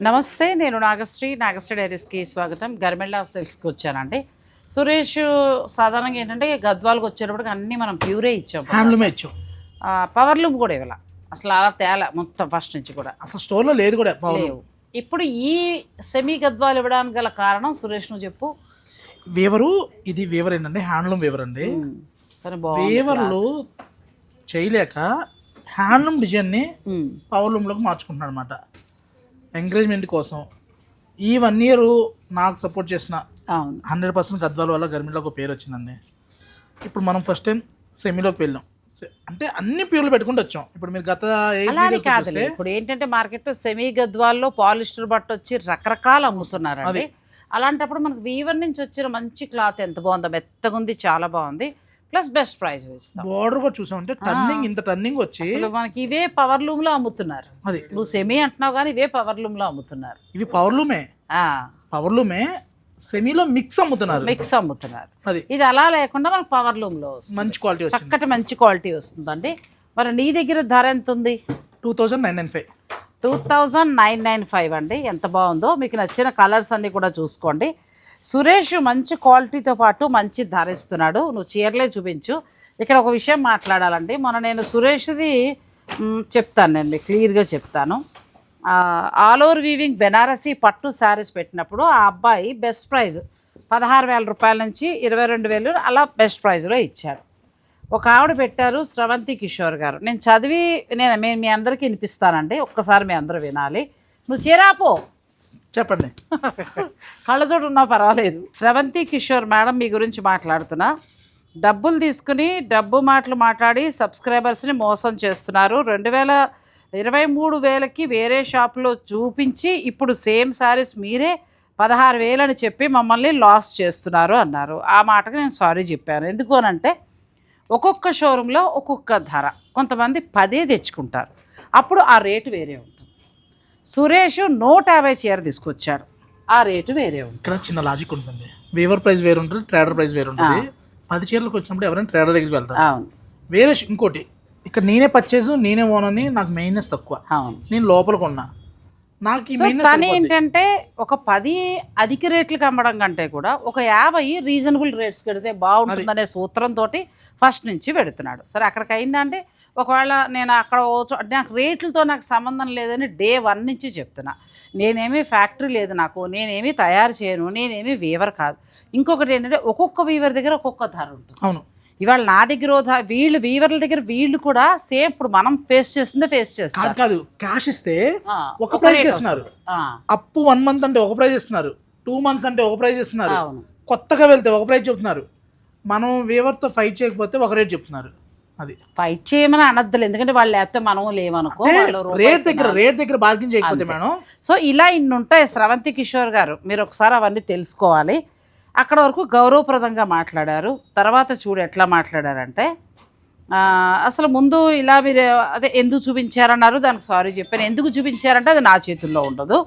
నమస్తే, నేను నాగశ్రీ డైరీస్కి స్వాగతం. గర్మెల్లా సిల్క్స్కి వచ్చానండి. సురేష్ సాధారణంగా ఏంటంటే గద్వాలకు వచ్చేటప్పటికి అన్నీ మనం ప్యూరే ఇచ్చాం, హ్యాండ్లూమే ఇచ్చాం. పవర్ లూమ్ కూడా ఇవ్వాల, అసలు అలా తేలా మొత్తం ఫస్ట్ నుంచి కూడా అసలు స్టోర్లో లేదు కూడా లేవు. ఇప్పుడు ఈ సెమీ గద్వాలు ఇవ్వడానికి గల కారణం సురేష్ నువ్వు చెప్పు. వేవరు, ఇది వేవర్ ఏంటంటే హ్యాండ్లూమ్ వేవర్ అండి. వేవర్లు చేయలేక హ్యాండ్లూమ్ డిజైన్ని పవర్ లూమ్లోకి మార్చుకుంటున్నాడు అనమాట. ఎంకరేజ్మెంట్ కోసం ఈ 1 year నాకు సపోర్ట్ చేసిన 100% గద్వాల వల్ల గర్మిలో ఒక పేరు వచ్చిందండి. ఇప్పుడు మనం ఫస్ట్ టైం సెమీలోకి వెళ్ళాం, అంటే అన్ని ప్యూర్లు పెట్టుకుంటూ వచ్చాం. ఇప్పుడు మీరు గత ఇప్పుడు ఏంటంటే మార్కెట్ సెమీ గద్వాల్లో పాలిస్టర్ బట్ట వచ్చి రకరకాలు అమ్ముతున్నారు. అది అలాంటప్పుడు మనకు వీవర్ నుంచి వచ్చిన మంచి క్లాత్ ఎంత బాగుందో, మెత్తగా ఉంది, చాలా బాగుంది, ప్లస్ బెస్ట్ ప్రైస్ ఇస్తాం. బోర్డర్ కూడా చూసామంటే టర్నింగ్, ఇంత టర్నింగ్ వచ్చి మనకి ఇవే పవర్ లూమ్ లో అమ్ముతున్నారు. అది నువ్వు సెమీ అంటున్నావు కానీ ఇవే పవర్ లూమ్ లో అమ్ముతున్నారు. ఇవి పవర్ లూమే సెమీలో మిక్స్ అమ్ముతున్నారు. అది ఇది అలా లేకుండా మనకు పవర్ లూమ్ లో మంచి క్వాలిటీ, చక్కటి మంచి క్వాలిటీ వస్తుందండి. మరి నీ దగ్గర ధర ఎంత ఉంది? 2995. 2995 అండి. ఎంత బాగుందో, మీకు నచ్చిన కలర్స్ అన్ని కూడా చూసుకోండి. సురేష్ మంచి క్వాలిటీతో పాటు మంచి ధర ఇస్తున్నాడు. నువ్వు చీరలే చూపించు. ఇక్కడ ఒక విషయం మాట్లాడాలండి. నేను సురేష్ది చెప్తాను, నేను మీకు క్లియర్గా చెప్తాను. ఆల్ ఓవర్ వీవింగ్ బెనారసీ పట్టు శారీస్ పెట్టినప్పుడు ఆ అబ్బాయి బెస్ట్ ప్రైజ్ 16,000 రూపాయల నుంచి 22,000 అలా బెస్ట్ ప్రైజ్లో ఇచ్చారు. ఒక ఆవిడ పెట్టారు, శ్రవంతి కిషోర్ గారు. నేను చదివి మేము మీ అందరికీ వినిపిస్తానండి, ఒక్కసారి మీ అందరూ వినాలి. నువ్వు చీరాపో చెప్పండి, కళ్ళజోడు ఉన్నా పర్వాలేదు. శ్రవంతి కిషోర్ మేడం మీ గురించి మాట్లాడుతున్నా. డబ్బులు తీసుకుని డబ్బు మాటలు మాట్లాడి సబ్స్క్రైబర్స్ని మోసం చేస్తున్నారు. 2023 వేరే షాప్లో చూపించి ఇప్పుడు సేమ్ శారీస్ మీరే 16,000 అని చెప్పి మమ్మల్ని లాస్ చేస్తున్నారు అన్నారు. ఆ మాటకు నేను సారీ చెప్పాను. ఎందుకు అనంటే ఒక్కొక్క షోరూంలో ఒక్కొక్క ధర, కొంతమంది 10 తెచ్చుకుంటారు, అప్పుడు ఆ రేటు వేరే ఉంటుంది. సురేష్ 150 చీర తీసుకొచ్చాడు, ఆ రేటు వేరే ఉంటుంది. ఇక్కడ చిన్న లాజిక్ ఉంటుంది. వేవర్ ప్రైస్ వేరు ఉంటుంది, ట్రేడర్ ప్రైస్ వేరు ఉంటుంది. 10 చీరలకు వచ్చినప్పుడు ఎవరైనా ట్రేడర్ దగ్గరికి వెళ్తారు. అవును. వేరే ఇంకోటి, ఇక్కడ నేనే పర్చేస్, నేనే ఓన్ అని నాకు మెయిన్నెస్ తక్కువ. అవును, నేను లోపలికి ఉన్నా, నాకు కానీ ఏంటంటే ఒక 10 అధిక రేట్లకు అమ్మడం కంటే కూడా ఒక 50 రీజనబుల్ రేట్స్ పెడితే బాగుంటుందనే సూత్రంతో ఫస్ట్ నుంచి పెడుతున్నాడు. సరే, అక్కడికి అయిందంటే ఒకవేళ నేను అక్కడ నాకు రేట్లతో నాకు సంబంధం లేదని డే 1 నుంచి చెప్తున్నా. నేనేమీ ఫ్యాక్టరీ లేదు నాకు, నేనేమీ తయారు చేయను, నేనేమీ వీవర్ కాదు. ఇంకొకటి ఏంటంటే ఒక్కొక్క వీవర్ దగ్గర ఒక్కొక్క ధర ఉంటుంది. అవును, ఇవాళ నా దగ్గర వీళ్ళు వీవర్ల దగ్గర వీళ్ళు కూడా సేమ్ ఇప్పుడు మనం ఫేస్ చేస్తారు కాదు. క్యాష్ ఇస్తే ఒక ప్రైస్ ఇస్తున్నారు, అప్పు 1 month అంటే ఒక ప్రైస్ ఇస్తున్నారు, 2 months అంటే ఒక ప్రైస్ ఇస్తున్నారు, కొత్తగా వెళ్తే ఒక ప్రైస్ చెప్తున్నారు. మనం వీవర్తో ఫైట్ చేయకపోతే ఒక రేట్ చెప్తున్నారు. అది ఫైట్ చేయమని అనద్దులు, ఎందుకంటే వాళ్ళు లేకపోతే మనం లేవనుకో, రేట్ దగ్గర బార్గెన్ చేయకపోతే మేడం. సో ఇలా ఇన్ని ఉంటాయి. శ్రవంతి కిషోర్ గారు, మీరు ఒకసారి అవన్నీ తెలుసుకోవాలి. అక్కడ వరకు గౌరవప్రదంగా మాట్లాడారు. తర్వాత చూడు ఎట్లా మాట్లాడారంటే, అసలు ముందు ఇలా మీరు అదే ఎందుకు చూపించారన్నారు, దానికి సారీ చెప్పాను. ఎందుకు చూపించారంటే అది నా చేతుల్లో ఉండదు.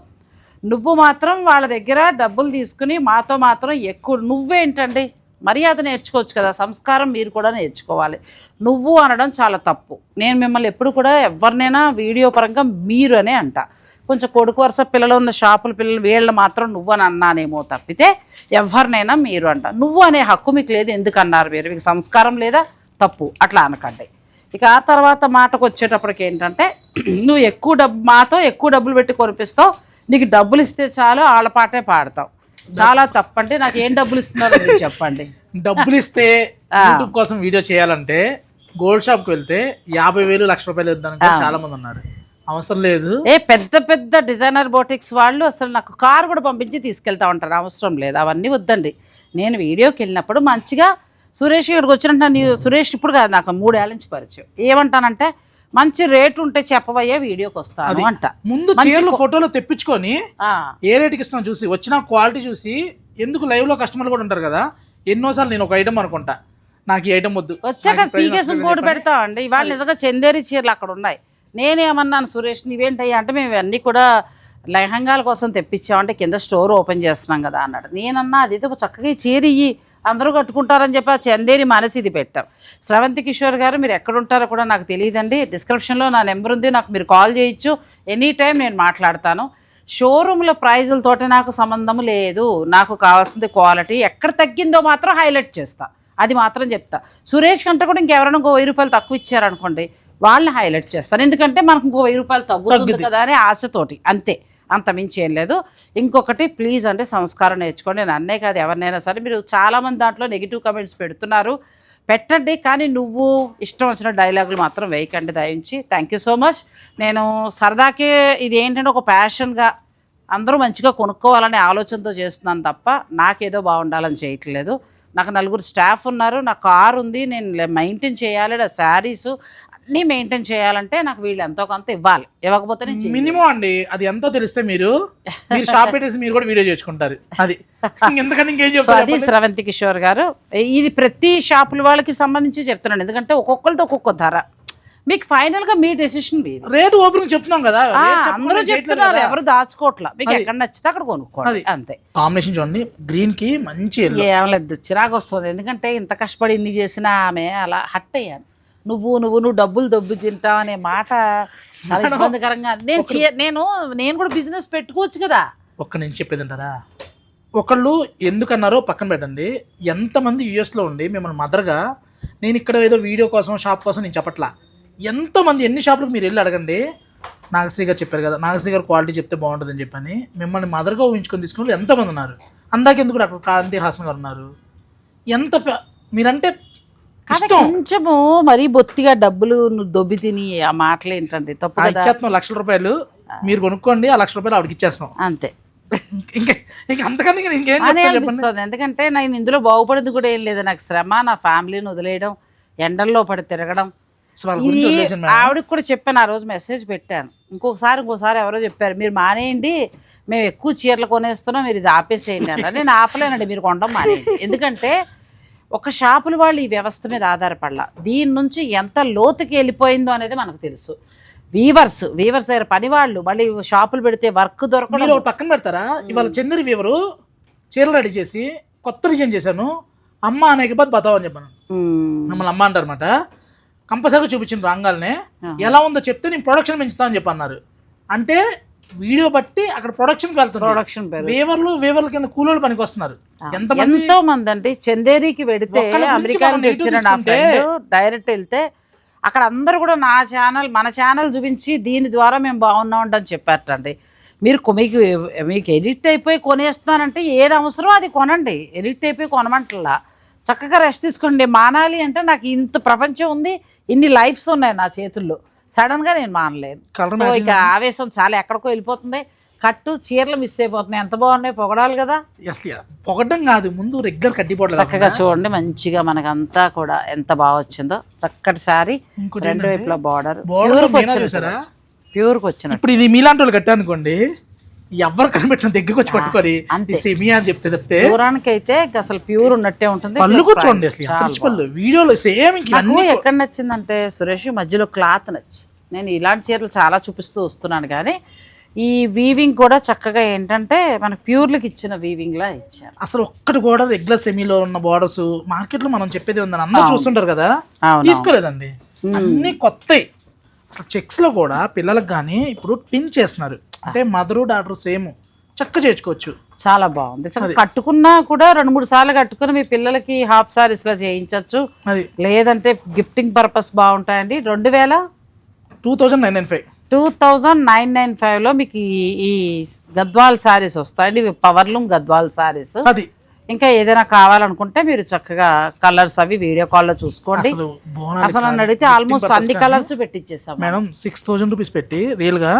నువ్వు మాత్రం వాళ్ళ దగ్గర డబ్బులు తీసుకుని మాతో మాత్రం ఎక్కువ, నువ్వేంటండి మర్యాద నేర్చుకోవచ్చు కదా, సంస్కారం మీరు కూడా నేర్చుకోవాలి. నువ్వు అనడం చాలా తప్పు. నేను మిమ్మల్ని ఎప్పుడు కూడా ఎవరినైనా వీడియో పరంగా మీరు అనే అంట. కొంచెం కొడుకు వరుస పిల్లలు ఉన్న షాపుల పిల్లలు వీళ్ళు మాత్రం నువ్వు అని అన్నానేమో తప్పితే ఎవరినైనా మీరు అంట. నువ్వు అనే హక్కు మీకు లేదు, ఎందుకు అన్నారు మీరు? మీకు సంస్కారం లేదా? తప్పు, అట్లా అనకండి. ఇక ఆ తర్వాత మాటకు వచ్చేటప్పటికి ఏంటంటే, నువ్వు మాతో ఎక్కువ డబ్బులు పెట్టి కొనిపిస్తావు, నీకు డబ్బులు ఇస్తే చాలు వాళ్ళ పాటే పాడతావు. చాలా తప్పండి. నాకు ఏం డబ్బులు ఇస్తున్నారో మీరు చెప్పండి. డబ్బులు ఇస్తే యూట్యూబ్ కోసం వీడియో చేయాలంటే గోల్డ్ షాప్కి వెళ్తే 50,000 1,00,000 రూపాయలు ఇద్దానికి చాలా మంది ఉన్నారు. అవసరం లేదు. పెద్ద పెద్ద డిజైనర్ బోటిక్స్ వాళ్ళు అసలు నాకు కారు కూడా పంపించి తీసుకెళ్తా ఉంటారు. అవసరం లేదు, అవన్నీ వద్దండి. నేను వీడియోకి వెళ్ళినప్పుడు మంచిగా సురేష్ ఇక్కడికి వచ్చినట్టు, సురేష్ ఇప్పుడు కాదు, నాకు 3 ఏళ్ళ నుంచి పరిచయం. ఏమంటానంటే, మంచి రేటు ఉంటే చెప్పవయ్యా వీడియోకి వస్తాను అంట. ముందు చీరలు ఫోటోలో తెప్పించుకొని ఏ రేటుకి ఇస్తాం చూసి, వచ్చిన క్వాలిటీ చూసి, ఎందుకు లైవ్ లో కస్టమర్లు కూడా ఉంటారు కదా. ఎన్నోసార్లు నేను ఒక ఐటమ్ అనుకుంటా, నాకు ఈ ఐటమ్ వద్దు, వచ్చాక పీకేసి బోర్డు పెడతామండి. ఇవాళ నిజంగా చందేరి చీరలు అక్కడ ఉన్నాయి. నేనేమన్నాను, సురేష్ నీవేంటయ్యా అంటే, మేము ఇవన్నీ కూడా లెహంగాల కోసం తెప్పించామంటే కింద స్టోర్ ఓపెన్ చేస్తున్నాం కదా అన్నాడు. నేనన్నా అది చక్కగా చీర ఇయ్యి, అందరూ కట్టుకుంటారని చెప్పి ఆ చందేరి మనసి ఇది పెట్టాం. శ్రవంతి కిషోర్ గారు మీరు ఎక్కడుంటారో కూడా నాకు తెలియదండి. డిస్క్రిప్షన్లో నా నెంబర్ ఉంది, నాకు మీరు కాల్ చేయొచ్చు, ఎనీ టైం నేను మాట్లాడతాను. షోరూంలో ప్రైజులతోటి నాకు సంబంధం లేదు. నాకు కావాల్సింది క్వాలిటీ. ఎక్కడ తగ్గిందో మాత్రం హైలైట్ చేస్తా, అది మాత్రం చెప్తా. సురేష్ కంటే కూడా ఇంకెవరైనా ఇంకో 1000 రూపాయలు తక్కువ ఇచ్చారనుకోండి, వాళ్ళని హైలైట్ చేస్తాను. ఎందుకంటే మనకు ఇంకో 1000 రూపాయలు తగ్గుతుంది కదా అని ఆశతోటి, అంతే, అంత మించి ఏం లేదు. ఇంకొకటి ప్లీజ్ అంటే సంస్కారం నేర్చుకోండి. నేను అన్నే కాదు, ఎవరినైనా సరే. మీరు చాలామంది దాంట్లో నెగిటివ్ కమెంట్స్ పెడుతున్నారు, పెట్టండి, కానీ నువ్వు ఇష్టం వచ్చిన డైలాగులు మాత్రం వేయకండి దయించి. Thank you so much. నేను సరదాకే ఇది ఏంటంటే ఒక ప్యాషన్గా అందరూ మంచిగా కొనుక్కోవాలనే ఆలోచనతో చేస్తున్నాను తప్ప నాకేదో బాగుండాలని చేయట్లేదు. నాకు 4 స్టాఫ్ ఉన్నారు, నా కారు ఉంది, నేను మెయింటైన్ చేయాలి, నా శారీస్ అన్నీ మెయింటైన్ చేయాలంటే నాకు వీళ్ళు ఎంతో కొంత ఇవ్వాలి. ఇవ్వకపోతే నేను మినిమం అండి అది ఎంతో తెలిస్తే మీరు షాప్ పెట్టేసి మీరు కూడా వీడియో చేసుకుంటారు. అది ఎందుకంటే ఇంకేం చెప్తారు. అది స్రవంతి కిషోర్ గారు, ఇది ప్రతి షాపుల వాళ్ళకి సంబంధించి చెప్తున్నాను. ఎందుకంటే ఒక్కొక్కరితో ఒక్కొక్క ధర, మీకు ఫైనల్ గా మీ డెసిషన్ మీది. రేటు ఓపెన్ చెప్తున్నాం కదా, అందరూ చెప్తున్నారు, ఎవరు దాచుకోవట్లా. మీకు ఎక్కడ నచ్చితే అక్కడ కొనుక్కోండి, అంతే. కాంబినేషన్ చూడండి, గ్రీన్ కి మంచి ఏమలేదు, చిరాకు వస్తుంది. ఎందుకంటే ఇంత కష్టపడి ఇన్ని చేసినా ఆమె అలా హట్ అయ్యాను. నువ్వు డబ్బులు దొబ్బి తింటావు అనే మాట చాలా ఇబ్బందికరంగా. నేను కూడా బిజినెస్ పెట్టుకోవచ్చు కదా. ఒక్క నేను చెప్పేది అంటారా, ఒకళ్ళు ఎందుకన్నారో పక్కన పెట్టండి. ఎంతమంది యూఎస్లో ఉండి మిమ్మల్ని మదర్గా, నేను ఇక్కడ ఏదో వీడియో కోసం షాప్ కోసం నేను చెప్పట్లా, ఎంతోమంది ఎన్ని షాపులకు మీరు వెళ్ళి అడగండి. నాగశ్రీ గారు చెప్పారు కదా, నాగశ్రీ గారు క్వాలిటీ చెప్తే బాగుంటుందని చెప్పని మిమ్మల్ని మదర్గా ఊహించుకొని తీసుకుని వాళ్ళు ఎంతమంది ఉన్నారు. అందాకెందుకు అక్కడ క్రాంతి హాసన్ గారు ఉన్నారు. ఎంత మీరంటే కొంచెము మరీ బొత్తిగా డబ్బులు నువ్వు దొబ్బి తిని ఆ మాటలు ఏంటండి తప్పు. ఇచ్చేస్తున్నాం ₹1,00,000 మీరు కొనుక్కోండి, ఆ ₹1,00,000 ఆవిడకి ఇచ్చేస్తాం, అంతే. ఇంకా అంతకన్నా ఇంకేం అనిపిస్తుంది. ఎందుకంటే నేను ఇందులో బాగుపడేది కూడా ఏం లేదు. నాకు శ్రమ, నా ఫ్యామిలీని వదిలేయడం, ఎండల్లో పడి తిరగడం. ఆవిడకి కూడా చెప్పాను, ఆ రోజు మెసేజ్ పెట్టాను. ఇంకోసారి ఎవరో చెప్పారు, మీరు మానేయండి, మేము ఎక్కువ చీరలు కొనేస్తున్నాం, మీరు ఇది ఆపేసేయండి అలా. నేను ఆపలేనండి, మీరు కొనడం మానేయండి. ఎందుకంటే ఒక షాపుల వాళ్ళు ఈ వ్యవస్థ మీద ఆధారపడాల. దీని నుంచి ఎంత లోతుకి వెళ్ళిపోయిందో అనేది మనకు తెలుసు. వీవర్స్ దగ్గర పని వాళ్ళు మళ్ళీ షాపులు పెడితే వర్క్ దొరకడం. పక్కన పెడతారా, ఇవాళ చెన్నరి వీవరు చీరలు రెడీ చేసి కొత్త డిజైన్ చేశాను, అమ్మ అనేక బాధ బతావు అని చెప్పాను. మమ్మల్ని అమ్మ అంటారనమాట. కంపల్సరీగా చూపించిన రంగాలనే ఎలా ఉందో చెప్తే నేను ప్రొడక్షన్ పెంచుతా అని చెప్పి అన్నారు. అంటే వీడియో బట్టి అక్కడ ప్రొడక్షన్కి వెళ్తారు. ప్రొడక్షన్ వేవర్ల కింద కూలోళ్ళు పనికి వస్తున్నారు. ఎంతో మంది అండి. చందేరికి వెడితే అమెరికా నుంచి వచ్చిన నా ఫ్రెండ్ డైరెక్ట్ వెళ్తే అక్కడ అందరూ కూడా మన ఛానల్ చూపించి దీని ద్వారా మేము బాగున్నాం అని చెప్పారటండి. మీకు ఎడిట్ అయిపోయి కొనేస్తున్నానంటే ఏది అవసరం అది కొనండి, ఎడిట్ అయిపోయి కొనమంటలా. చక్కగా రెస్ట్ తీసుకోండి. మానాలి అంటే నాకు ఇంత ప్రపంచం ఉంది, ఇన్ని లైఫ్స్ ఉన్నాయి నా చేతుల్లో, సడన్గా నేను మానలేదు. సో ఇక ఆవేశం చాలా ఎక్కడికో వెళ్ళిపోతుంది. కట్టు చీరలు మిస్ అయిపోతున్నాయి. ఎంత బాగున్నాయి, పొగడాలి కదా. పొగడం కాదు, ముందు రెగ్యులర్ కట్టిపోవడం. చక్కగా చూడండి, మంచిగా మనకంతా కూడా ఎంత బాగా వచ్చిందో. చక్కటి సారీ, 2 వైపులా బార్డర్ ప్యూర్కి వచ్చిన. ఇప్పుడు ఇది మీలాంటి వాళ్ళు కట్టా అనుకోండి, ఎవరు కనిపెట్టిన దగ్గరికి వచ్చి పట్టుకోరి సెమీ అని చెప్తే దూరానికి అయితే అసలు ప్యూర్ ఉన్నట్టే ఉంటుంది. పళ్ళు కూర్చోండి, అసలు వీడియోలో సేమ్. ఎక్కడ నచ్చిందంటే సురేష్, మధ్యలో క్లాత్ నచ్చి. నేను ఇలాంటి చీరలు చాలా చూపిస్తూ వస్తున్నాను, కానీ ఈ వీవింగ్ కూడా చక్కగా ఏంటంటే మనకు ప్యూర్లకి ఇచ్చిన వీవింగ్ లా ఇచ్చారు. అసలు ఒక్కటి కూడా రెగ్యులర్ సెమీలో ఉన్న బోర్డర్స్ మార్కెట్ లో మనం చెప్పేది ఉందని అందరూ చూస్తుంటారు కదా, తీసుకోలేదండి. అన్ని కొత్తవి. అసలు చెక్స్ లో కూడా పిల్లలకు కానీ ఇప్పుడు ట్విన్ చేస్తున్నారు, అంటే మదరు డాటర్ సేమ్, చక్క చేర్చుకోవచ్చు. చాలా బాగుంది. కట్టుకున్నా కూడా 2-3 సార్లు కట్టుకుని మీ పిల్లలకి హాఫ్ సారీస్ లా చేయించవచ్చు, లేదంటే గిఫ్టింగ్ పర్పస్ బాగుంటాయండి. 2,995లో మీకు ఈ గద్వాల్ సారీస్ వస్తాయండి. ఇవి పవర్లూమ్ గద్వాల్ సారీస్. అది ఇంకా ఏదైనా కావాలనుకుంటే మీరు చక్కగా కలర్స్ అవి వీడియో కాల్లో చూసుకోండి. అసలు నన్ను అడిగితే ఆల్మోస్ట్ అన్ని కలర్స్ పెట్టించేసాం మేడం. 6,000 రూపీస్ పెట్టి రియల్ గా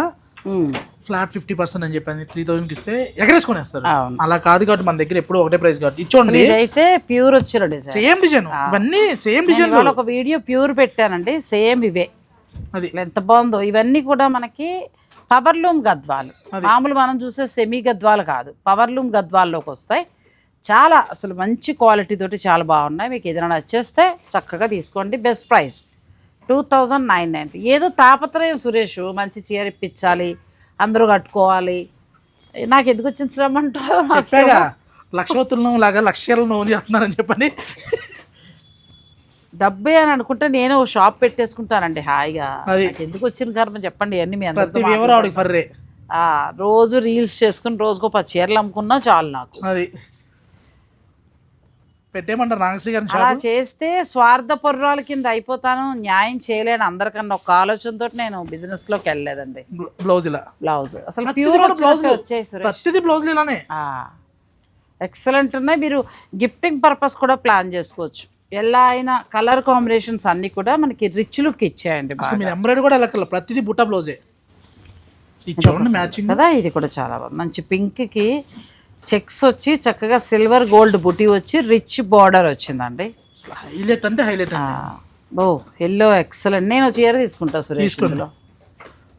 ఫ్లాట్ 50% అని చెప్పి 3,000 కి ఇస్తే ఎగరేసుకునేస్తారు. అలా కాదు కాబట్టి మన దగ్గర ఎప్పుడు ఒకటే ప్రైస్ కాబట్టి ఇచ్చోండి. ఇదైతే ప్యూర్ వచ్చిన డిజైన్, సేమ్ డిజైన్, ఇవన్నీ సేమ్ డిజైన్. ఒక వీడియో ప్యూర్ పెట్టానండి, సేమ్ ఇవే. అది ఎంత బాగుందో. ఇవన్నీ కూడా మనకి పవర్లూమ్ గద్వాలు. మామూలు మనం చూసే సెమీ గద్వాలు కాదు, పవర్లూమ్ గద్వాల్లోకి వస్తాయి. చాలా అసలు మంచి క్వాలిటీ తోటి చాలా బాగున్నాయి. మీకు ఏదైనా నచ్చేస్తే చక్కగా తీసుకోండి. Best price 2,990. ఏదో తాపత్రయం సురేష్, మంచి చీర ఇప్పించాలి, అందరూ కట్టుకోవాలి. నాకు ఎందుకు వచ్చిన శ్రమ అంటారు. చెప్పాగా లక్షవతులను లాగా లక్ష్యాలను చెప్తున్నారని చెప్పండి. డబ్బే అని అనుకుంటే నేను షాప్ పెట్టేసుకుంటానండి హాయిగా. ఎందుకు వచ్చిన కర్మ చెప్పండి. అన్ని మీ అందరితో రోజు రీల్స్ చేసుకుని రోజుకో 10 చీరలు అమ్ముకున్నా చాలు నాకు. అది పెట్టేయమంటారు నాగశ్రీ గారిని అలా షాపు? చేస్తే స్వార్థ పరురాల కింద అయిపోతాను, న్యాయం చేయలేను అందరికన్నా ఒక ఆలోచనతో నేను బిజినెస్ లోకి వెళ్ళలేదండి. బ్లౌజ్ ఇలా బ్లౌజ్ అసలు ప్రతిదీ ప్యూర్ కూడా బ్లౌజ్ వచ్చేసి ప్రతిదీ బ్లౌజ్ ఇలానే ఎక్సలెంట్ ఉన్నాయి. మీరు గిఫ్టింగ్ పర్పస్ కూడా ప్లాన్ చేసుకోవచ్చు. ఎలా అయినా కలర్ కాంబినేషన్స్ అన్ని కూడా మనకి రిచ్ లుక్ ఇచ్చాయండి. అసలు మీరు ఎంబ్రాయిడరీ కూడా ఎలా కలర్ ప్రతిదీ బుట్ట బ్లౌజే ఇచ్చామండి మ్యాచింగ్ కదా. ఇది కూడా చాలా బాగుంది. మంచి పింక్కి చెక్స్ వచ్చి చక్కగా సిల్వర్ గోల్డ్ బుటీ వచ్చి రిచ్ బార్డర్ వచ్చిందండి. హైలైట్ అంటే హైలైట్. Yellow excellent. నేను చీర తీసుకుంటా సురేష్.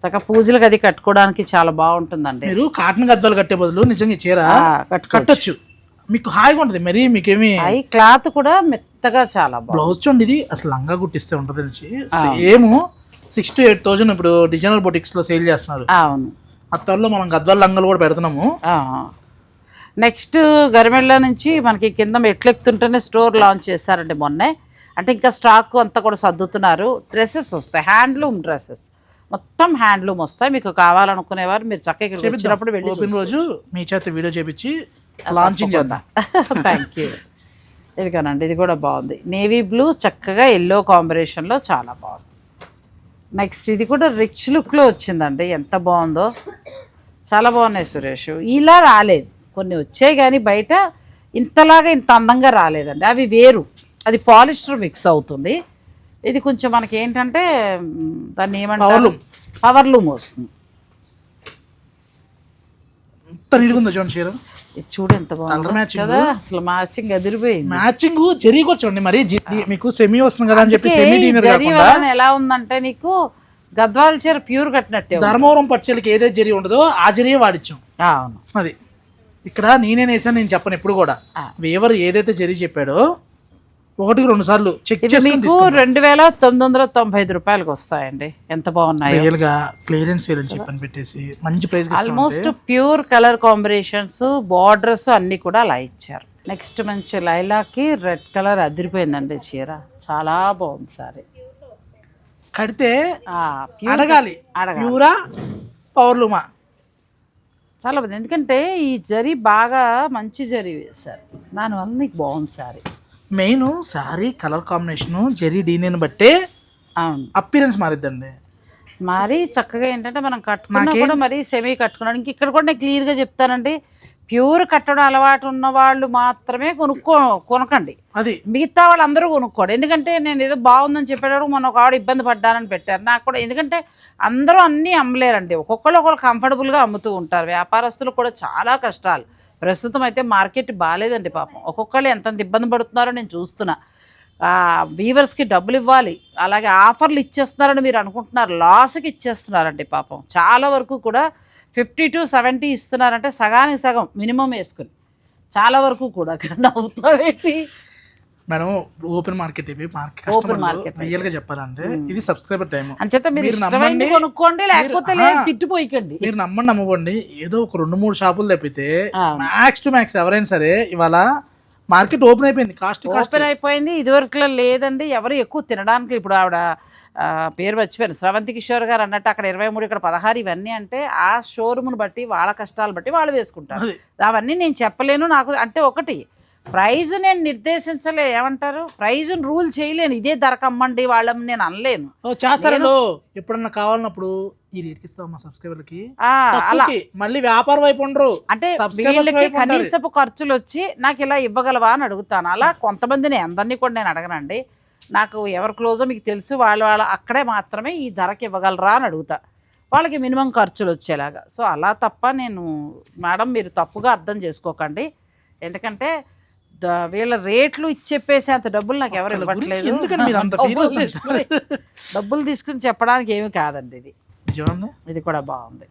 చక్కగా పూజలకు అది కట్టుకోవడానికి చాలా బాగుంటుందండి. మీరు కాటన్ గద్దాలు కట్టే బదులు నిజంగా చీర కట్టొచ్చు, మీకు హాయిగా ఉంటుంది. మరి మీకేమి క్లాత్ కూడా మెత్తగా చాలా బాగుంది. బ్లౌజ్ చూడండి, ఇది అసలు లంగా కుట్టిస్తే ఉంటుంది తెలిసి సేమ్ 6,000 to 8,000 ఇప్పుడు డిజైనర్ బొటిక్స్ లో సేల్ చేస్తున్నారు. అవును, అత్తల్లో మనం గద్వాల లంగాలు కూడా పెడుతున్నాము. నెక్స్ట్ గరిమెళ్ళ నుంచి మనకి కింద మెట్లెక్కుతుంటేనే స్టోర్ లాంచ్ చేశారండి మొన్నే. అంటే ఇంకా స్టాక్ అంతా కూడా సర్దుతున్నారు. డ్రెస్సెస్ వస్తాయి, హ్యాండ్లూమ్ డ్రెస్సెస్, మొత్తం హ్యాండ్లూమ్ వస్తాయి. మీకు కావాలనుకునేవారు మీరు చక్కగా ఇక్కడ వచ్చినప్పుడు వెళ్ళి ఓపెన్ రోజు మీ చేత వీడియో చేపించి లాంచింగ్ చేద్దాం. Thank you. ఇదిగోనండి, ఇది కూడా బాగుంది. నేవీ బ్లూ చక్కగా ఎల్లో కాంబినేషన్లో చాలా బాగుంది. నెక్స్ట్ ఇది కూడా రిచ్ లుక్లో వచ్చిందండి. ఎంత బాగుందో, చాలా బాగున్నాయి సురేష్. ఇలా రాలేదు, కొన్ని వచ్చాయి కానీ బయట ఇంతలాగా ఇంత అందంగా రాలేదండి. అవి వేరు, అది పాలిస్టర్ మిక్స్ అవుతుంది. ఇది కొంచెం మనకి ఏంటంటే దాన్ని ఏమంటారు, పవర్ లూమ్ వస్తుంది. చూడు ఎంత బాగుంది కదా, అసలు మ్యాచింగ్ అదిరిపోయింది. మ్యాచింగ్ జరీ కూర్చోండి. మరి మీకు సెమీ వస్తుంది కదా అని చెప్పి జరీ ఎలా ఉందంటే నీకు గద్వాల చీర ప్యూర్ కట్టినట్టే. ధర్మవరం పట్టుచీరకి ఏదైతే జరీ ఉండదో ఆ జరీ వాడిచ్చాం. అవును, అది ఇక్కడ నేనే వేసాను, నేను చెప్పను ఎప్పుడు కూడా. వేవర్ ఏదైతే జరీ చెప్పాడో 1-2 సార్లు చెక్ చేసి మీకు 2,995 రూపాయలకు వస్తాయండి. ఎంత బాగున్నాయి. క్లియరెన్స్ సేల్ అని చెప్పని పెట్టేసి మంచి price, almost pure colour combinations, borders అన్ని కూడా అలా ఇచ్చారు. నెక్స్ట్ మంచి లైలాకి రెడ్ కలర్ అదిరిపోయిందండి చీర, చాలా బాగుంది సారీ. కడితే అడగాలి ప్యూరా పవర్లూమా, చాలా బాగుంది. ఎందుకంటే ఈ జరీ బాగా మంచి జరీ వేశారు, దానివల్ల నీకు బాగుంది sari. Main sari colour combination zari డీని బట్టే అపిరెన్స్ మారిద్దండి. మరి చక్కగా ఏంటంటే మనం కట్టుకున్నా కూడా మరి సెమీ కట్టుకున్నాడు. ఇంక ఇక్కడ కూడా నేను క్లియర్గా చెప్తానండి, ప్యూర్ కట్టడం అలవాటు ఉన్న వాళ్ళు మాత్రమే కొనకండి. అది మిగతా వాళ్ళు అందరూ కొనుక్కోండి. ఎందుకంటే నేను ఏదో బాగుందని చెప్పేటప్పుడు మన ఒక ఆవిడ ఇబ్బంది పడ్డానని పెట్టారు నాకు కూడా. ఎందుకంటే అందరూ అన్నీ అమ్మలేరండి, ఒక్కొక్కరు కంఫర్టబుల్గా అమ్ముతూ ఉంటారు. వ్యాపారస్తులు కూడా చాలా కష్టాలు. ప్రస్తుతం అయితే మార్కెట్ బాగాలేదండి పాపం. ఒక్కొక్కళ్ళు ఎంతంత ఇబ్బంది పడుతున్నారో నేను చూస్తున్నా. వీవర్స్కి డబ్బులు ఇవ్వాలి, అలాగే ఆఫర్లు ఇచ్చేస్తున్నారని మీరు అనుకుంటున్నారు, లాస్కి ఇచ్చేస్తున్నారండి పాపం. చాలా వరకు కూడా 50 to 70 ఇస్తున్నారంటే సగానికి సగం మినిమం వేసుకుని, చాలా వరకు కూడా అవుతావేంటి మేడం. ఓపెన్ మార్కెట్ రియల్ గా చెప్పాలంటే ఇది సబ్స్క్రైబర్ టైం అంచేత మీరు కొనుక్కోండి, లేకపోతే తిట్టిపోయికండి. మీరు నమ్మండి, ఏదో ఒక 2-3 షాపులు తప్పితే మ్యాక్స్ టు మ్యాక్స్ ఎవరైనా సరే ఇవాళ మార్కెట్ ఓపెన్ అయిపోయింది, ఓపెన్ అయిపోయింది. ఇదివరకులో లేదండి, ఎవరు ఎక్కువ తినడానికి. ఇప్పుడు ఆవిడ పేరు మర్చిపోయాను, స్రవంతి కిషోర్ గారు అన్నట్టు అక్కడ 23 ఇక్కడ 16 ఇవన్నీ అంటే ఆ షోరూమ్ను బట్టి వాళ్ళ కష్టాలు బట్టి వాళ్ళు వేసుకుంటారు. అవన్నీ నేను చెప్పలేను. నాకు అంటే ఒకటి ప్రైజ్ నేను నిర్దేశించలే, ఏమంటారు ప్రైజ్ రూల్ చేయలేను, ఇదే ధరకు అమ్మండి వాళ్ళని నేను అనలేను. చేస్తాను ఎప్పుడన్నా కావాలన్నప్పుడు ఈ రేట్కి ఇస్తాం మా సబ్స్క్రైబర్లకి, అలా మళ్ళీ వ్యాపారం వైపు ఉండరు. అంటే వీళ్ళకి కనీసపు ఖర్చులు వచ్చి నాకు ఇలా ఇవ్వగలవా అని అడుగుతాను. అలా కొంతమందిని అందరినీ కూడా నేను అడగనండి. నాకు ఎవరు క్లోజో మీకు తెలుసు, వాళ్ళ అక్కడే మాత్రమే ఈ ధరకి ఇవ్వగలరా అని అడుగుతా, వాళ్ళకి మినిమం ఖర్చులు వచ్చేలాగా. సో అలా తప్ప నేను మేడం మీరు తప్పుగా అర్థం చేసుకోకండి. ఎందుకంటే వీళ్ళ రేట్లు ఇచ్చెప్పేసి అంత డబ్బులు నాకు ఎవరు ఇవ్వట్లేదు. డబ్బులు తీసుకుని చెప్పడానికి ఏమి కాదండి. ఇది కూడా బాగుంది.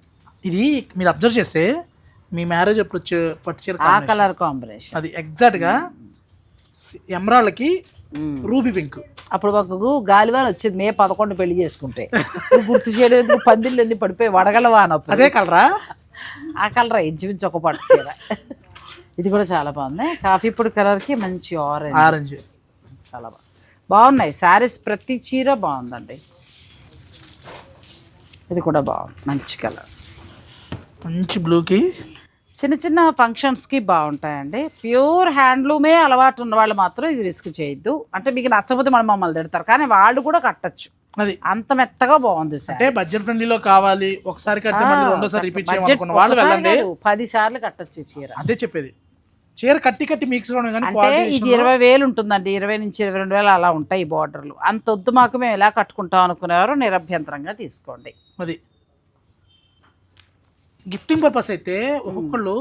ఇది మీరు అబ్జర్వ్ చేస్తే మీ మ్యారేజ్ అప్పుడు పట్టు ఆ కలర్ కాంబినేషన్ అది ఎగ్జాక్ట్ గా ఎమరాల్డ్కి రూబీ పింక్. అప్పుడు మాకు గాలివాన వచ్చింది May 11 పెళ్లి చేసుకుంటే, గుర్తు చేయడం ఎందుకు, పందిళ్ళు ఎన్ని పడిపోయి వడగలవా అన్నప్పుడు. అదే కలరా? ఆ కలరా ఇంచుమించు ఒక పట్టు చీర. ఇది కూడా చాలా బాగుంది, కాఫీ పొడి కలర్కి మంచి ఆరెంజ్ చాలా బాగున్నాయి శారీస్. ప్రతి చీర బాగుందండి. ఇది కూడా బాగుంది, మంచి కలర్. మంచి బ్లూకి చిన్న చిన్న ఫంక్షన్స్కి బాగుంటాయండి. ప్యూర్ హ్యాండ్లూమే అలవాటు ఉన్న వాళ్ళు మాత్రం ఇది రిస్క్ చేయొద్దు. అంటే మీకు నచ్చకపోతే మనం మమ్మల్ని తిడతారు, కానీ వాళ్ళు కూడా కట్టచ్చు. అది అంత మెత్తగా బాగుంది సార్. అంటే బడ్జెట్ ఫ్రెండ్లీలో కావాలి, ఒకసారి కడితే మళ్ళీ రెండోసారి రిపీట్ చేయాలనుకున్న వాళ్ళు వెళ్ళండి. 10 సార్లు కట్టచ్చు ఈ చీర. అదే చెప్పేది, చీర కట్టి మిక్స్ అంటే ఇది 20,000 ఉంటుందండి, 20 నుంచి 22,000 అలా ఉంటాయి ఈ బార్డర్లు. అంత వద్దు మాకు, మేము ఎలా కట్టుకుంటాం అనుకునేవారు నిరభ్యంతరంగా తీసుకోండి. అది గిఫ్టింగ్ పర్పస్ అయితే ఒక్కొక్కళ్ళు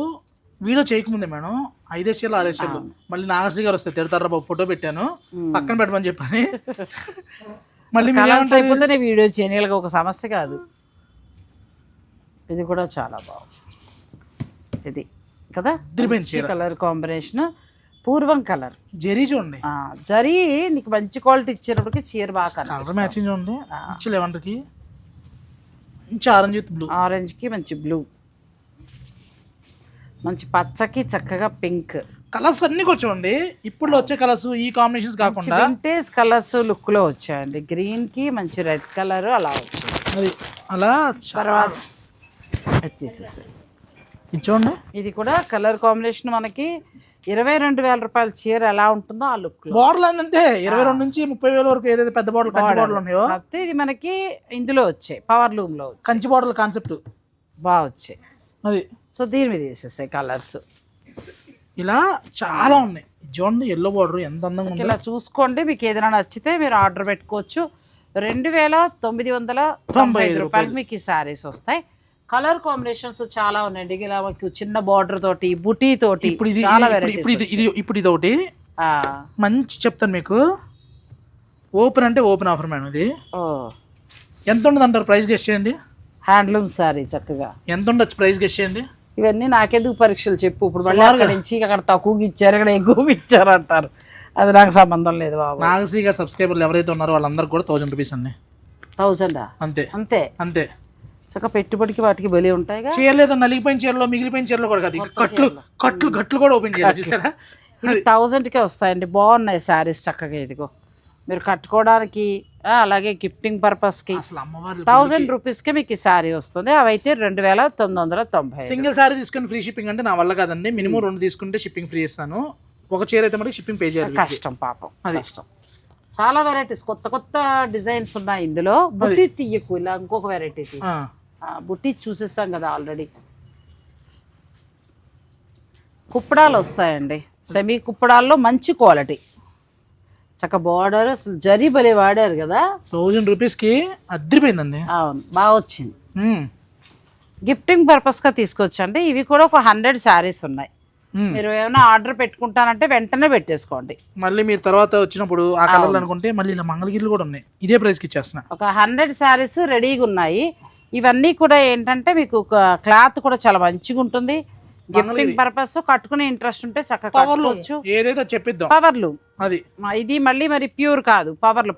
వీడియో చేయకముందే మేడం 5 చీరలు 6 చీరలు మళ్ళీ నాగశ్రీ గారు వస్తే తిడతారా బాబు, ఫోటో పెట్టాను పక్కన పెట్టమని చెప్పని. మళ్ళీ అయిపోతే నేను వీడియో చేయడానికి ఒక సమస్య కాదు. ఇది కూడా చాలా బాగుంది, ఇది కదా కలర్ కాంబినేషన్, పూర్వం కలర్ జరీ చూడండి. జరీ నీకు మంచి క్వాలిటీ ఇచ్చేటప్పటికి చీర బాగా కలర్ మ్యాచింగ్ చూడండి. ఇచ్చి మంచి ఆరెంజ్ విత్ బ్లూ, ఆరెంజ్కి మంచి బ్లూ, మంచి పచ్చకి చక్కగా పింక్ కలర్స్ అన్ని చూడండి. ఇప్పుడు వచ్చే కలర్స్ ఈ కాంబినేషన్స్ కాకుండా వింటేజ్ కలర్స్ లుక్ లో వచ్చాయండి. గ్రీన్ కి మంచి రెడ్ కలర్ అలా వచ్చింది. అది అలా తర్వాత తీసేసారు. చూడండి ఇది కూడా కలర్ కాంబినేషన్ మనకి 22,000 రూపాయల చీర ఎలా ఉంటుందో ఆ లుక్ లో. బార్డర్ అంతే 22 నుంచి 30,000 వరకు ఏదైతే పెద్ద బార్డర్ కంచి బార్డర్ ఉన్నాయో ఇది మనకి ఇందులో వచ్చాయి. పవర్ లూమ్ లో కంచి బార్డర్ కాన్సెప్ట్ బాగా వచ్చాయి. అది సో దీని మీద వేసేసాయి కలర్స్. ఇలా చాలా ఉన్నాయి చూడండి. ఎల్లో బార్డర్ ఎంత అందంగా ఉంది. ఇలా చూసుకోండి, మీకు ఏదైనా నచ్చితే మీరు ఆర్డర్ పెట్టుకోవచ్చు. 2,995 రూపాయలకి మీకు ఈ శారీస్ వస్తాయి. కలర్ కాంబినేషన్స్ చాలా ఉన్నాయండి. ఇలా చిన్న బార్డర్ తోటి, బుటీ తోటి, ఇప్పుడు ఇది ఒకటి మంచి చెప్తాను మీకు. ఓపెన్ అంటే ఓపెన్ ఆఫర్ మేడం. ఇది ఎంత ఉండదు అంటారు? ప్రైస్ గెస్ చేయండి. హ్యాండ్లూమ్ సారీ చక్కగా ఎంత ఉండొచ్చు? ప్రైస్ గెస్ చేయండి. ఇవన్నీ నాకెందుకు పరీక్షలు చెప్పు. ఇప్పుడు మళ్ళీ అక్కడ నుంచి అక్కడ తక్కువగా ఇచ్చారు, అక్కడ ఎక్కువగా ఇచ్చారు అంటారు. అది నాకు సంబంధం లేదు బాబు. నాగశ్రీ గారు సబ్స్క్రైబర్లు ఎవరైతే ఉన్నారో వాళ్ళందరూ కూడా 1000 రూపీస్ అండి. 1000 అంతే అంతే అంతే. చక్క పెట్టుబడికి వాటికి బలి ఉంటాయి. చేయలేదు నలిగిపోయిన చీరలో మిగిలిపోయిన చీరలో కూడా కాదు, కట్లు కూడా ఓపెన్ చేయాలి చూసారా. 1000కే వస్తాయండి. బాగున్నాయి శారీస్ చక్కగా. ఇదిగో మీరు కట్టుకోవడానికి, అలాగే గిఫ్టింగ్ పర్పస్కి 1000 రూపీస్కి మీకు ఈ శారీ వస్తుంది. అవైతే 2,990. సింగిల్ శారీ తీసుకుని ఫ్రీ షిప్పింగ్ అంటే నా వల్ల కాదండి. మినిమం 2 తీసుకుంటే షిప్పింగ్ ఫ్రీ ఇస్తాను. ఒక చీర అయితే మనకి షిప్పింగ్ పే చేయాలి. కష్టం పాపం, అది కష్టం. చాలా వెరైటీస్, కొత్త కొత్త డిజైన్స్ ఉన్నాయి ఇందులో. బుట్టి తీయకు, ఇలా ఇంకొక వెరైటీ బుట్టి చూసేస్తాం కదా ఆల్రెడీ. కుప్పడాలు వస్తాయండి, సెమీ కుప్పడాల్లో మంచి క్వాలిటీ, చక్క బార్డర్. అసలు జరీ భలే వాడారు కదా. 1000 రూపీస్కి అద్దరిపోయిందండి. అవును, బాగా వచ్చింది. గిఫ్టింగ్ పర్పస్గా తీసుకొచ్చండి. ఇవి కూడా ఒక 100 శారీస్ ఉన్నాయి. మీరు ఏమైనా ఆర్డర్ పెట్టుకుంటానంటే వెంటనే పెట్టేసుకోండి. మళ్ళీ మీరు తర్వాత వచ్చినప్పుడు ఆ కలర్లు అనుకుంటే మళ్ళీ ఇలా మంగళగిరిలు కూడా ఉన్నాయి. ఇదే ప్రైస్కి ఇచ్చేస్తున్నా. ఒక 100 శారీస్ రెడీగా ఉన్నాయి. ఇవన్నీ కూడా ఏంటంటే మీకు క్లాత్ కూడా చాలా మంచిగా ఉంటుంది. గిఫ్టింగ్ పర్పస్, కట్టుకునే ఇంట్రెస్ట్ ఉంటే చక్కగా కట్టుకోవచ్చు. ఏదైతే చెప్పిద్దాం. పవర్లూమ్ అది. ఇది మళ్ళీ మరి ప్యూర్ కాదు,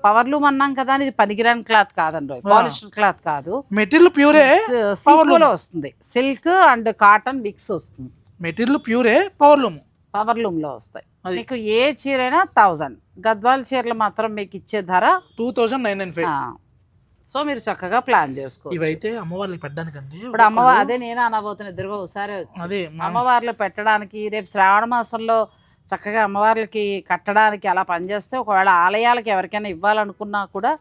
పవర్లూమ్ అన్నాం కదా. ఇది పనికిరాని క్లాత్ కాదండి, పాలిస్టర్ క్లాత్ కాదు. మెటీరియల్ ప్యూరే, సిల్క్ లో వస్తుంది. సిల్క్ అండ్ కాటన్ మిక్స్ వస్తుంది. మెటీరియల్ ప్యూరే, పవర్లూమ్ లో వస్తాయి. మీకు ఏ చీర అయినా 1000. గద్వాల్ చీరలు మాత్రం మీకు ఇచ్చే ధర 2995. సో మీరు చక్కగా ప్లాన్ చేసుకో. ఇవైతే అమ్మవార్లు పెట్టడానికండి. ఇప్పుడు అమ్మవారు, అదే నేను అనబోతున్నా, ఎదురుగా ఒకసారి వచ్చి అమ్మవార్లు పెట్టడానికి. రేపు శ్రావణ మాసంలో చక్కగా అమ్మవార్లకి కట్టడానికి అలా పనిచేస్తే, ఒకవేళ ఆలయాలకి ఎవరికైనా ఇవ్వాలనుకున్నా కూడా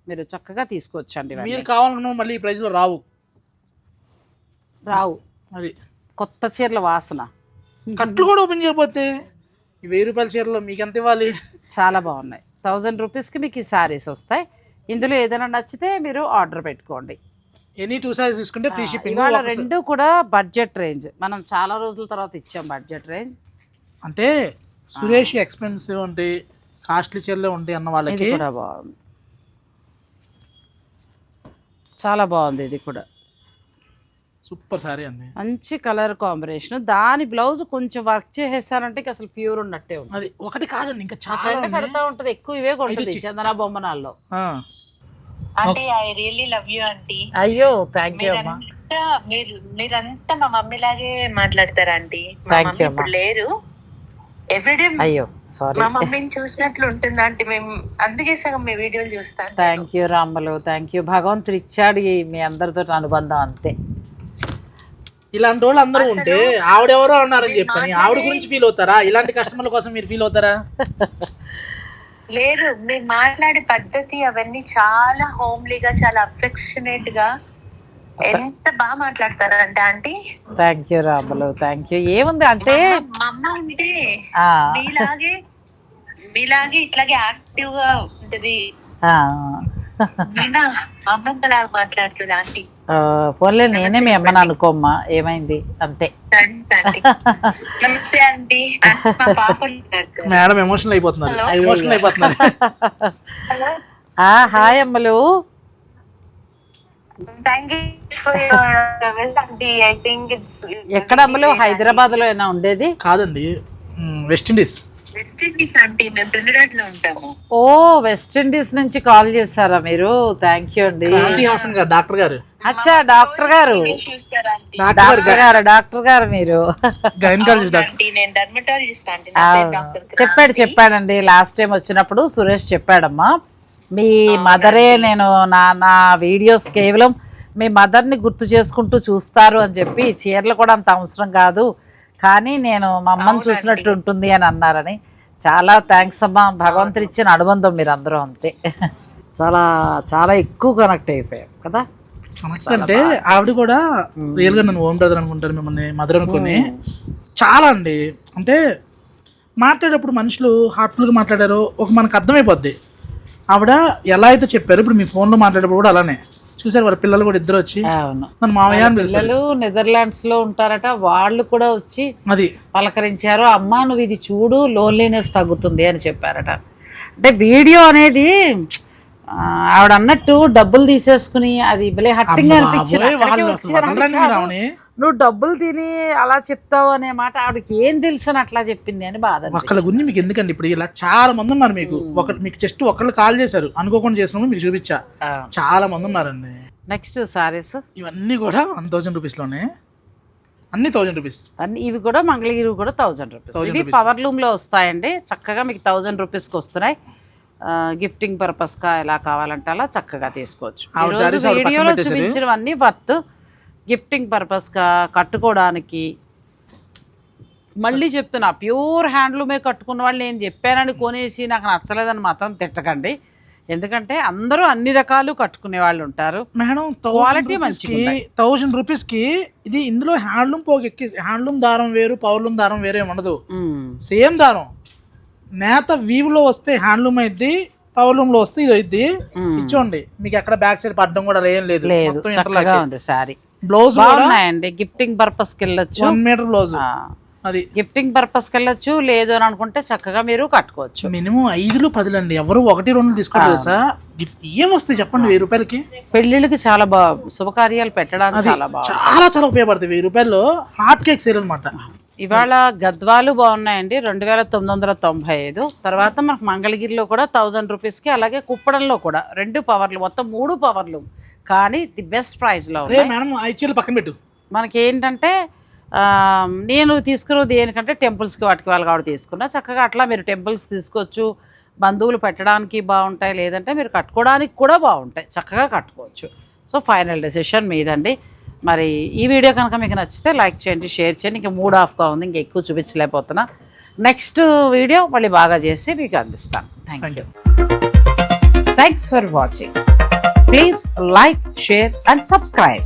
మీరు చక్కగా తీసుకోవచ్చండి. మీరు కావాలనుకున్న మళ్ళీ ఈ ప్రైస్లో రావు. అది కొత్త చీరల వాసన. కట్లు కూడా ఓపెన్ చేయకపోతే 1000 రూపాయల చీరలో మీకు ఎంత ఇవ్వాలి? చాలా బాగున్నాయి. 1000 రూపీస్కి మీకు ఈ శారీస్ వస్తాయి. ఇందులో ఏదైనా నచ్చితే మీరు ఆర్డర్ పెట్టుకోండి. ఎనీ 2 సారీస్ తీసుకుంటే ఫ్రీ షిప్పింగ్. ఇవాళ 2 కూడా బడ్జెట్ రేంజ్. మనం చాలా రోజుల తర్వాత ఇచ్చాం బడ్జెట్ రేంజ్. అంటే సురేష్ ఎక్స్పెన్సివ్ ఉంటాయి, కాస్ట్లీ చీరలే ఉంటాయి అన్న వాళ్ళకి కూడా బాగుంది. చాలా బాగుంది. ఇది కూడా సూపర్ సారీ అండి. మంచి కలర్ కాంబినేషన్. దాని బ్లౌజ్ కొంచెం వర్క్ చేసేసారంటే ఇక అసలు ప్యూర్ ఉన్నట్టే ఉంది. అది ఒకటి కాదండి, ఇంకా చాలా కడతా ఉంటది. ఎక్కువ ఇవే కొంటుంది చందన బొమ్మనాల్లో. అయ్యో థ్యాంక్ యూ అమ్మా. మీరంతా మా మమ్మీ లాగే మాట్లాడతారా ఆంటీ? ఇప్పుడు లేరు. ఎవ్రీడే అయ్యో సారీ, మా మమ్మీని చూసినట్లు ఉంటుంది ఆంటీ. మేము అందుకే సగం మీ వీడియోలు చూస్తాం. థ్యాంక్ యూ రామ్మలు, థ్యాంక్ యూ. భగవంతుడు ఇచ్చాడు మీ అందరితో అనుబంధం, అంతే. ఇలాంటి వాళ్ళు అందరూ ఉంటే ఆవిడెవరో ఉన్నారని చెప్పని ఆవిడ గురించి ఫీల్ అవుతారా? ఇలాంటి కస్టమర్ల కోసం మీరు ఫీల్ అవుతారా? లేదు, మీరు మాట్లాడే పద్ధతి అవన్నీ చాలా హోమ్లీగా, చాలా అఫెక్షనేట్ గా ఎంత బాగా మాట్లాడతారంటే aunty. Thank you Ramulu, thank you. ఏముంది అంటే మా అమ్మ అంటే మీలాగే ఇట్లాగే యాక్టివ్ గా ఉంటది. అమ్మంతలాగా మాట్లాడుతుంది ఆంటీ. ఫోన్లే నేనే మీ అమ్మని అనుకోమ్మా, ఏమైంది అంతే. నమస్తే ఆంటీ. మేడం ఎమోషనల్ అయిపోతున్నారు. హాయ్ అమ్మలు. ఎక్కడ అమ్మలు? హైదరాబాద్ లో అయినా ఉండేది? కాదండి, వెస్ట్ ఇండీస్. ఓ, వెస్ట్ ఇండీస్ నుంచి కాల్ చేశారా మీరు? థ్యాంక్ యూ అండి. డాక్టర్ గారు. అచ్చా, డాక్టర్ గారు మీరు చెప్పాడండి లాస్ట్ టైం వచ్చినప్పుడు. సురేష్ చెప్పాడమ్మా, మీ మదరే నేను నా వీడియోస్ కేవలం మీ మదర్ని గుర్తు చేసుకుంటూ చూస్తారు అని చెప్పి, చీరలు కూడా అంత అవసరం కాదు కానీ నేను మా అమ్మని చూసినట్టు ఉంటుంది అని అన్నారని. చాలా థ్యాంక్స్ అమ్మా. భగవంతుడు ఇచ్చిన అనుబంధం మీరు అందరూ అంతే. చాలా చాలా ఎక్కువ కనెక్ట్ అయిపోయాం కదా. అంటే ఆవిడ కూడా రియల్గా నన్ను ఓన్ బ్రదర్ అనుకుంటారు, మిమ్మల్ని మదర్ అనుకుని. చాలా అండి, అంటే మాట్లాడేటప్పుడు మనుషులు హార్ట్ఫుల్గా మాట్లాడారు, ఒక మనకు అర్థమైపోద్ది. ఆవిడ ఎలా అయితే చెప్పారు, ఇప్పుడు మీ ఫోన్లో మాట్లాడేటప్పుడు కూడా అలానే చూసారు. వాళ్ళ పిల్లలు కూడా ఇద్దరు వచ్చి నన్ను మామయ్య అని పిల్లలు నెదర్లాండ్స్ లో ఉంటారట, వాళ్ళు కూడా వచ్చి అది పలకరించారు. అమ్మా నువ్వు ఇది చూడు, లోన్లీనెస్ తగ్గుతుంది అని చెప్పారట. అంటే వీడియో అనేది ఆవిడ అన్నట్టు డబ్బులు తీసేసుకుని అది భలే హట్టింగ్ అనిపించింది. నువ్వు డబ్బులు తిని అలా చెప్తావు అనే మాట ఆవిడకి ఏం తెలుసు అని అట్లా చెప్పింది అని బాధ. ఒకళ్ళ గురించి మీకు ఎందుకండి, ఇప్పుడు ఇలా చాలా మంది ఉన్నారు. మీకు జస్ట్ ఒకళ్ళు కాల్ చేశారు, అనుకోకుండా చేసినప్పుడు మీకు చూపించా. చాలా మంది ఉన్నారండి. నెక్స్ట్ సారీస్ ఇవన్నీ కూడా 1000 రూపీస్లోనే, అన్ని 1000 రూపీస్. ఇవి కూడా మంగళగిరి కూడా 1000 రూపీస్. ఇవి పవర్ లూమ్ లో వస్తాయండి, చక్కగా మీకు 1000 రూపీస్కి వస్తున్నాయి. గిఫ్టింగ్ పర్పస్గా ఎలా కావాలంటే అలా చక్కగా తీసుకోవచ్చు. వీడియోలో చూపించినవన్నీ వర్త్ గిఫ్టింగ్ పర్పస్గా కట్టుకోవడానికి. మళ్ళీ చెప్తున్నా, ప్యూర్ హ్యాండ్లూమే కట్టుకున్న వాళ్ళు నేను చెప్పానని కొనేసి నాకు నచ్చలేదని మాత్రం తిట్టకండి. ఎందుకంటే అందరూ అన్ని రకాలు కట్టుకునే వాళ్ళు ఉంటారు మేడం. క్వాలిటీ మంచిగా 1000 రూపీస్కి ఇది. ఇందులో హ్యాండ్లూమ్ పోగెక్కి హ్యాండ్లూమ్ దారం వేరు, పవర్లూమ్ దారం వేరే ఉండదు, సేమ్ దారం. నేత వీవ్లో వస్తే హ్యాండ్లూమ్ అయింది, పవర్ లూమ్ లో వస్తే ఇది అయింది. ఇచ్చోండి, మీకు ఎక్కడ బ్యాక్ సైడ్ పడడం కూడా ఏం లేదు. సారీ బ్లౌజ్ ఉన్నాయండి, గిఫ్టింగ్ పర్పస్ కి వెళ్ళొచ్చు. 1 మీటర్ బ్లౌజ్, అది గిఫ్టింగ్ పర్పస్ కి వెళ్ళొచ్చు. లేదు అని అనుకుంటే చక్కగా మీరు కట్టుకోవచ్చు. మినిమం 5-10 అండి, ఎవరు 1-2 తీసుకోలేదు సార్. ఏం వస్తాయి చెప్పండి 1000 రూపాయలకి? పెళ్లిళ్ళకి చాలా శుభకార్యాలు పెట్టడానికి చాలా చాలా ఉపయోగపడుతుంది. 1000 రూపాయలు హాట్ కేక్ సేల్ అనమాట. ఇవాళ గద్వాలు బాగున్నాయండి, 2995. తర్వాత మనకు మంగళగిరిలో కూడా 1000 రూపీస్కి, అలాగే కుప్పడంలో కూడా 2 పవర్లు, మొత్తం 3 పవర్లు. కానీ ది బెస్ట్ ప్రైస్లో పక్కన పెట్టు. మనకి ఏంటంటే నేను తీసుకున్నది దేనికంటే టెంపుల్స్కి వాటికి వాళ్ళు కాబట్టి తీసుకున్నా. చక్కగా అట్లా మీరు టెంపుల్స్ తీసుకోవచ్చు, బంధువులు పెట్టడానికి బాగుంటాయి, లేదంటే మీరు కట్టుకోవడానికి కూడా బాగుంటాయి, చక్కగా కట్టుకోవచ్చు. సో ఫైనల్ డెసిషన్ మీదండి. మరి ఈ వీడియో కనుక మీకు నచ్చితే లైక్ చేయండి, షేర్ చేయండి. ఇంకా మూడ్ ఆఫ్గా ఉంది, ఇంకా ఎక్కువ చూపించలేకపోతున్నా. నెక్స్ట్ వీడియో మళ్ళీ బాగా చేసి మీకు అందిస్తాను. Thank you. Thanks for watching. Please like, share and subscribe.